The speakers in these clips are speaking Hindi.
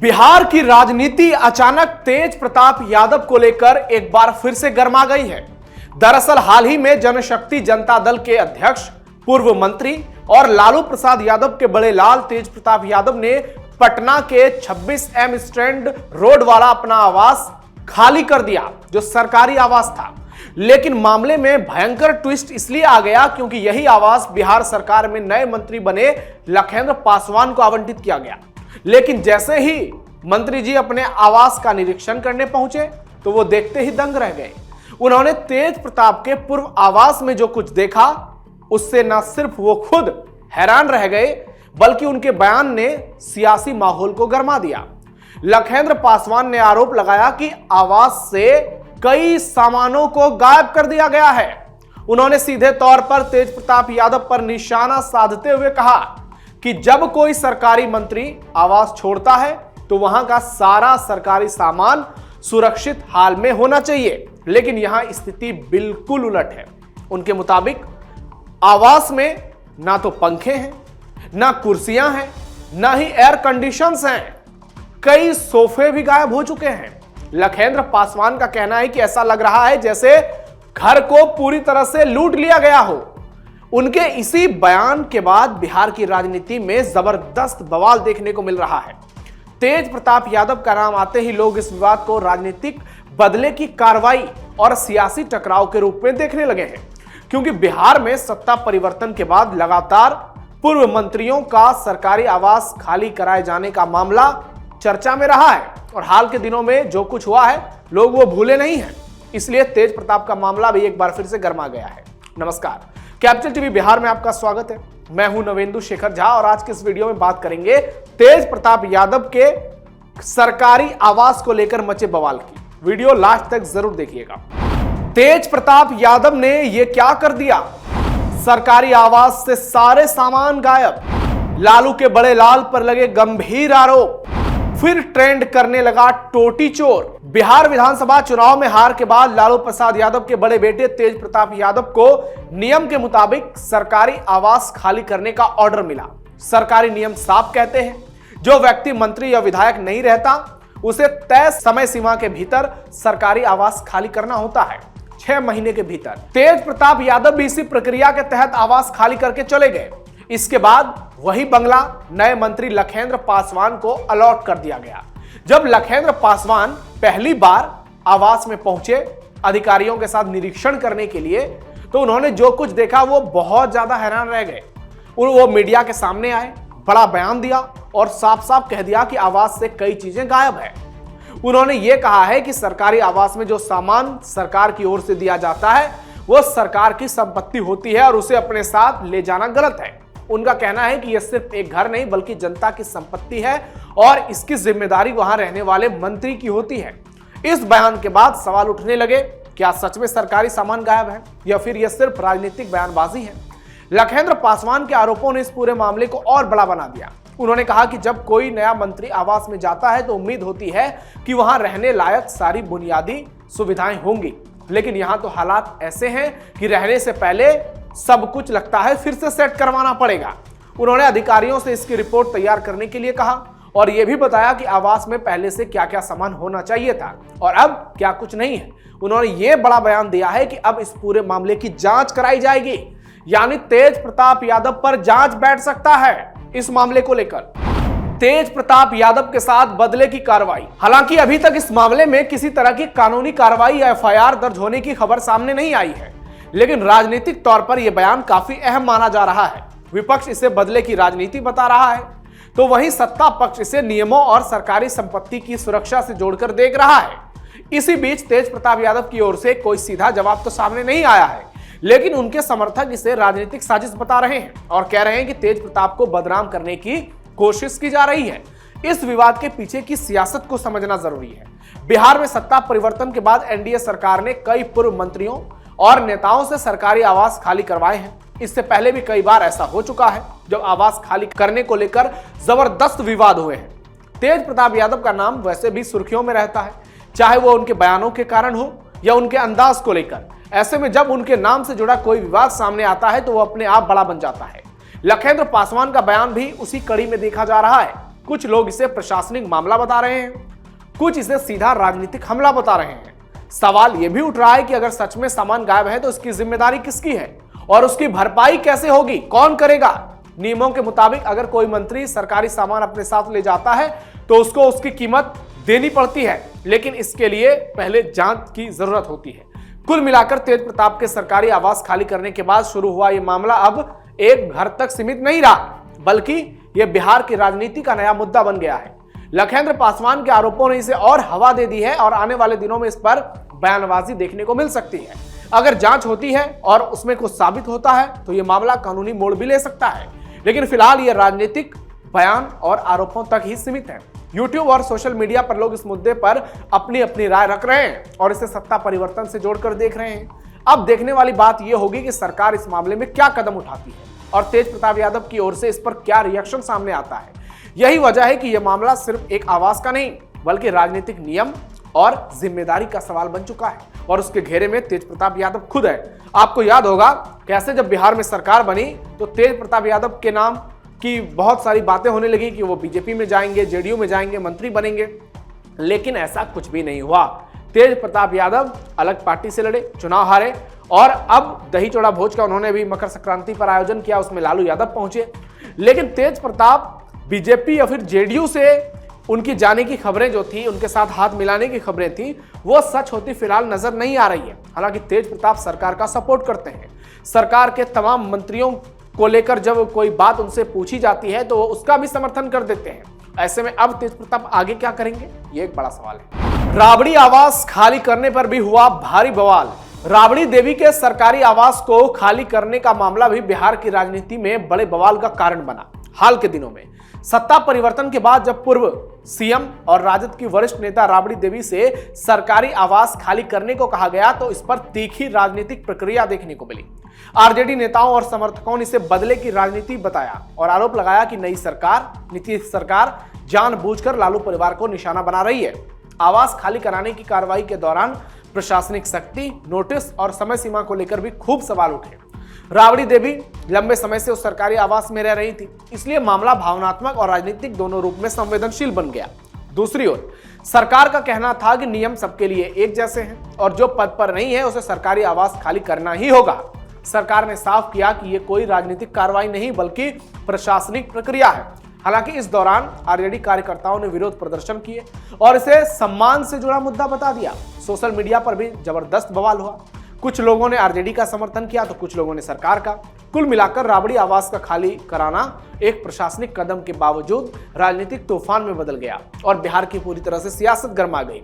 बिहार की राजनीति अचानक तेज प्रताप यादव को लेकर एक बार फिर से गर्मा गई है। दरअसल हाल ही में जनशक्ति जनता दल के अध्यक्ष, पूर्व मंत्री और लालू प्रसाद यादव के बड़े लाल तेज प्रताप यादव ने पटना के 26M स्टैंड रोड वाला अपना आवास खाली कर दिया, जो सरकारी आवास था। लेकिन मामले में भयंकर ट्विस्ट इसलिए आ गया क्योंकि यही आवास बिहार सरकार में नए मंत्री बने लखेंद्र पासवान को आवंटित किया गया। लेकिन जैसे ही मंत्री जी अपने आवास का निरीक्षण करने पहुंचे तो वो देखते ही दंग रह गए। उन्होंने तेज प्रताप के पूर्व आवास में जो कुछ देखा उससे न सिर्फ वो खुद हैरान रह गए बल्कि उनके बयान ने सियासी माहौल को गरमा दिया। लखेंद्र पासवान ने आरोप लगाया कि आवास से कई सामानों को गायब कर दिया गया है। उन्होंने सीधे तौर पर तेज प्रताप यादव पर निशाना साधते हुए कहा कि जब कोई सरकारी मंत्री आवास छोड़ता है तो वहां का सारा सरकारी सामान सुरक्षित हाल में होना चाहिए, लेकिन यहां स्थिति बिल्कुल उलट है। उनके मुताबिक आवास में ना तो पंखे हैं, ना कुर्सियां हैं, ना ही एयर कंडीशंस हैं। कई सोफे भी गायब हो चुके हैं। लखेंद्र पासवान का कहना है कि ऐसा लग रहा है जैसे घर को पूरी तरह से लूट लिया गया हो। उनके इसी बयान के बाद बिहार की राजनीति में जबरदस्त बवाल देखने को मिल रहा है। तेज प्रताप यादव का नाम आते ही लोग इस विवाद को राजनीतिक बदले की कार्रवाई और सियासी टकराव के रूप में देखने लगे हैं, क्योंकि बिहार में सत्ता परिवर्तन के बाद लगातार पूर्व मंत्रियों का सरकारी आवास खाली कराए जाने का मामला चर्चा में रहा है और हाल के दिनों में जो कुछ हुआ है लोग वो भूले नहीं हैं। इसलिए तेज प्रताप का मामला भी एक बार फिर से गर्मा गया है। नमस्कार, कैपिटल टीवी बिहार में आपका स्वागत है। मैं हूं नवेंदु शेखर झा और आज के इस वीडियो में बात करेंगे तेज प्रताप यादव के सरकारी आवास को लेकर मचे बवाल की। वीडियो लास्ट तक जरूर देखिएगा। तेज प्रताप यादव ने यह क्या कर दिया? सरकारी आवास से सारे सामान गायब। लालू के बड़े लाल पर लगे गंभीर आरोप। फिर ट्रेंड करने लगा टोटी चोर। बिहार विधानसभा चुनाव में हार के बाद लालू प्रसाद यादव के बड़े बेटे तेज प्रताप यादव को नियम के मुताबिक सरकारी आवास खाली करने का ऑर्डर मिला। सरकारी नियम साफ कहते हैं, जो व्यक्ति मंत्री या विधायक नहीं रहता उसे तय समय सीमा के भीतर सरकारी आवास खाली करना होता है, 6 महीने के भीतर। तेज प्रताप यादव भी इसी प्रक्रिया के तहत आवास खाली करके चले गए। इसके बाद वही बंगला नए मंत्री लखेंद्र पासवान को अलॉट कर दिया गया। जब लखेंद्र पासवान पहली बार आवास में पहुंचे अधिकारियों के साथ निरीक्षण करने के लिए, तो उन्होंने जो कुछ देखा वो बहुत ज्यादा हैरान रह गए। वो मीडिया के सामने आए, बड़ा बयान दिया और साफ साफ कह दिया कि आवास से कई चीजें गायब है। उन्होंने ये कहा है कि सरकारी आवास में जो सामान सरकार की ओर से दिया जाता है वो सरकार की संपत्ति होती है और उसे अपने साथ ले जाना गलत है। उनका कहना है कि यह सिर्फ एक घर नहीं बल्कि जनता की संपत्ति है और इसकी जिम्मेदारी वहां रहने वाले मंत्री की होती है। इस बयान के बाद सवाल उठने लगे, क्या सच में सरकारी सामान गायब है या फिर यह सिर्फ राजनीतिक बयानबाजी है? लखेंद्र पासवान के आरोपों ने इस पूरे मामले को और बड़ा बना दिया। उन्होंने कहा कि जब कोई नया मंत्री आवास में जाता है तो उम्मीद होती है कि वहां रहने लायक सारी बुनियादी सुविधाएं होंगी, लेकिन यहां तो हालात ऐसे हैं कि रहने से पहले सब कुछ लगता है फिर से सेट करवाना पड़ेगा। उन्होंने अधिकारियों से इसकी रिपोर्ट तैयार करने के लिए कहा और यह भी बताया कि आवास में पहले से क्या क्या सामान होना चाहिए था और अब क्या कुछ नहीं है। उन्होंने यह बड़ा बयान दिया है कि अब इस पूरे मामले की जांच कराई जाएगी, यानी तेज प्रताप यादव पर जांच बैठ सकता है। इस मामले को लेकर तेज प्रताप यादव के साथ बदले की कार्रवाई। हालांकि अभी तक इस मामले में किसी तरह की कानूनी कार्रवाई या FIR दर्ज होने की खबर सामने नहीं आई है, लेकिन राजनीतिक तौर पर यह बयान काफी अहम माना जा रहा है। विपक्ष इसे बदले की राजनीति बता रहा है तो वहीं सत्ता पक्ष इसे नियमों और सरकारी संपत्ति की सुरक्षा से जोड़कर देख रहा है। इसी बीच तेज प्रताप यादव की ओर से कोई सीधा जवाब तो सामने नहीं आया है, लेकिन उनके समर्थक इसे राजनीतिक साजिश बता रहे हैं और कह रहे हैं कि तेज प्रताप को बदनाम करने की कोशिश की जा रही है। इस विवाद के पीछे की सियासत को समझना जरूरी है। बिहार में सत्ता परिवर्तन के बाद NDA सरकार ने कई पूर्व मंत्रियों और नेताओं से सरकारी आवास खाली करवाए हैं। इससे पहले भी कई बार ऐसा हो चुका है जब आवास खाली करने को लेकर जबरदस्त विवाद हुए हैं। तेज प्रताप यादव का नाम वैसे भी सुर्खियों में रहता है, चाहे वो उनके बयानों के कारण हो या उनके अंदाज को लेकर। ऐसे में जब उनके नाम से जुड़ा कोई विवाद सामने आता है तो वो अपने आप बड़ा बन जाता है। लखेंद्र पासवान का बयान भी उसी कड़ी में देखा जा रहा है। कुछ लोग इसे प्रशासनिक मामला बता रहे हैं, कुछ इसे सीधा राजनीतिक हमला बता रहे हैं। सवाल यह भी उठ रहा है कि अगर सच में सामान गायब है तो इसकी जिम्मेदारी किसकी है और उसकी भरपाई कैसे होगी, कौन करेगा। नियमों के मुताबिक अगर कोई मंत्री सरकारी सामान अपने साथ ले जाता है तो उसको उसकी कीमत देनी पड़ती है, लेकिन इसके लिए पहले जांच की जरूरत होती है। कुल मिलाकर तेज प्रताप के सरकारी आवास खाली करने के बाद शुरू हुआ यह मामला अब एक घर तक सीमित नहीं रहा, बल्कि यह बिहार की राजनीति का नया मुद्दा बन गया है। लखेंद्र पासवान के आरोपों ने इसे और हवा दे दी है और आने वाले दिनों में इस पर बयानबाजी देखने को मिल सकती है। अगर जांच होती है और उसमें कुछ साबित होता है तो यह मामला कानूनी मोड़ भी ले सकता है, लेकिन फिलहाल यह राजनीतिक बयान और आरोपों तक ही सीमित है। यूट्यूब और सोशल मीडिया पर लोग इस मुद्दे पर अपनी अपनी राय रख रहे हैं और इसे सत्ता परिवर्तन से जोड़कर देख रहे हैं। अब देखने वाली बात यह होगी कि सरकार इस मामले में क्या कदम उठाती है और तेज प्रताप यादव की ओर से इस पर क्या रिएक्शन सामने आता है। यही वजह है कि यह मामला सिर्फ एक आवास का नहीं बल्कि राजनीतिक नियम और जिम्मेदारी का सवाल बन चुका है और उसके घेरे में तेज प्रताप यादव खुद है। आपको याद होगा कैसे जब बिहार में सरकार बनी तो तेज प्रताप यादव के नाम की बहुत सारी बातें होने लगी कि वो बीजेपी में जाएंगे, जेडीयू में जाएंगे, मंत्री बनेंगे, लेकिन ऐसा कुछ भी नहीं हुआ। तेज प्रताप यादव अलग पार्टी से लड़े, चुनाव हारे और अब दही चौड़ा भोज का उन्होंने भी मकर संक्रांति पर आयोजन किया, उसमें लालू यादव पहुंचे। लेकिन तेज प्रताप बीजेपी या फिर जेडीयू से उनकी जाने की खबरें जो थी, उनके साथ हाथ मिलाने की खबरें थी, वो सच होती फिलहाल नजर नहीं आ रही है। हालांकि तेज प्रताप सरकार का सपोर्ट करते हैं। सरकार के तमाम मंत्रियों को लेकर जब कोई बात उनसे पूछी जाती है तो वो उसका भी समर्थन कर देते हैं। ऐसे में अब तेज प्रताप आगे क्या करेंगे, ये एक बड़ा सवाल है। राबड़ी आवास खाली करने पर भी हुआ भारी बवाल। राबड़ी देवी के सरकारी आवास को खाली करने का मामला भी बिहार की राजनीति में बड़े बवाल का कारण बना। हाल के दिनों में सत्ता परिवर्तन के बाद जब पूर्व सीएम और राजद की वरिष्ठ नेता राबड़ी देवी से सरकारी आवास खाली करने को कहा गया तो इस पर तीखी राजनीतिक प्रक्रिया देखने को मिली। आरजेडी नेताओं और समर्थकों ने इसे बदले की राजनीति बताया और आरोप लगाया कि नई सरकार, नीतीश सरकार जानबूझकर लालू परिवार को निशाना बना रही है। आवास खाली कराने की कार्रवाई के दौरान प्रशासनिक सख्ती, नोटिस और समय सीमा को लेकर भी खूब सवाल उठे। राबड़ी देवी लंबे समय से उस सरकारी आवास में रह रही थी, इसलिए मामला भावनात्मक और राजनीतिक दोनों रूप में संवेदनशील बन गया। दूसरी ओर सरकार का कहना था कि नियम सबके लिए एक जैसे हैं और जो पद पर नहीं है उसे सरकारी आवास खाली करना ही होगा। सरकार ने साफ किया कि यह कोई राजनीतिक कार्रवाई नहीं बल्कि प्रशासनिक प्रक्रिया है। हालांकि इस दौरान आरजेडी कार्यकर्ताओं ने विरोध प्रदर्शन किए और इसे सम्मान से जुड़ा मुद्दा बता दिया। सोशल मीडिया पर भी जबरदस्त बवाल हुआ। कुछ लोगों ने आरजेडी का समर्थन किया तो कुछ लोगों ने सरकार का। कुल मिलाकर राबड़ी आवास का खाली कराना एक प्रशासनिक कदम के बावजूद राजनीतिक तूफान में बदल गया और बिहार की पूरी तरह से सियासत गर्मा गई।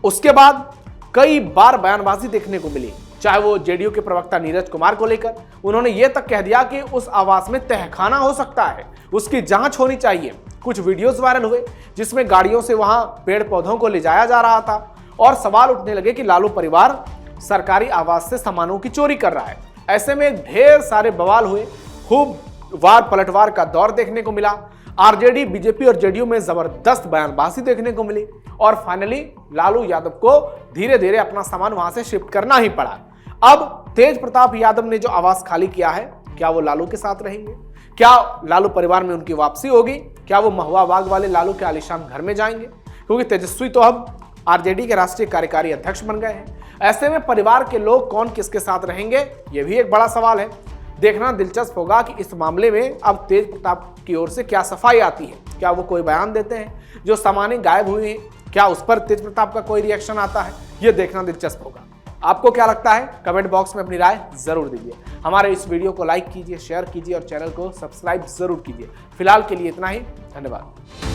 उसके बाद कई बार बयानबाजी देखने को मिली, चाहे वो जेडीयू के प्रवक्ता नीरज कुमार को लेकर। उन्होंने ये तक कह दिया कि उस आवास में तहखाना हो सकता है, उसकी जांच होनी चाहिए। कुछ वीडियोस वायरल हुए जिसमें गाड़ियों से वहां पेड़ पौधों को ले जाया जा रहा था और सवाल उठने लगे कि लालू परिवार सरकारी आवास से सामानों की चोरी कर रहा है। ऐसे में ढेर सारे बवाल हुए, खूब वार पलटवार का दौर देखने को मिला। आरजेडी, बीजेपी और जेडीयू में जबरदस्त बयानबाजी देखने को मिली और फाइनली लालू यादव को धीरे धीरे अपना सामान वहां से शिफ्ट करना ही पड़ा। अब तेज प्रताप यादव ने जो आवास खाली किया है, क्या वो लालू के साथ रहेंगे? क्या लालू परिवार में उनकी वापसी होगी? क्या वो महुआ बाग वाले लालू के आलीशान घर में जाएंगे? क्योंकि तेजस्वी तो अब आरजेडी के राष्ट्रीय कार्यकारी अध्यक्ष बन गए हैं। ऐसे में परिवार के लोग कौन किसके साथ रहेंगे, यह भी एक बड़ा सवाल है। देखना दिलचस्प होगा कि इस मामले में अब तेज प्रताप की ओर से क्या सफाई आती है। क्या वो कोई बयान देते हैं? जो सामान गायब हुए हैं, क्या उस पर तेज प्रताप का कोई रिएक्शन आता है? यह देखना दिलचस्प होगा। आपको क्या लगता है? कमेंट बॉक्स में अपनी राय जरूर दीजिए। हमारे इस वीडियो को लाइक कीजिए, शेयर कीजिए और चैनल को सब्सक्राइब जरूर कीजिए। फिलहाल के लिए इतना ही, धन्यवाद।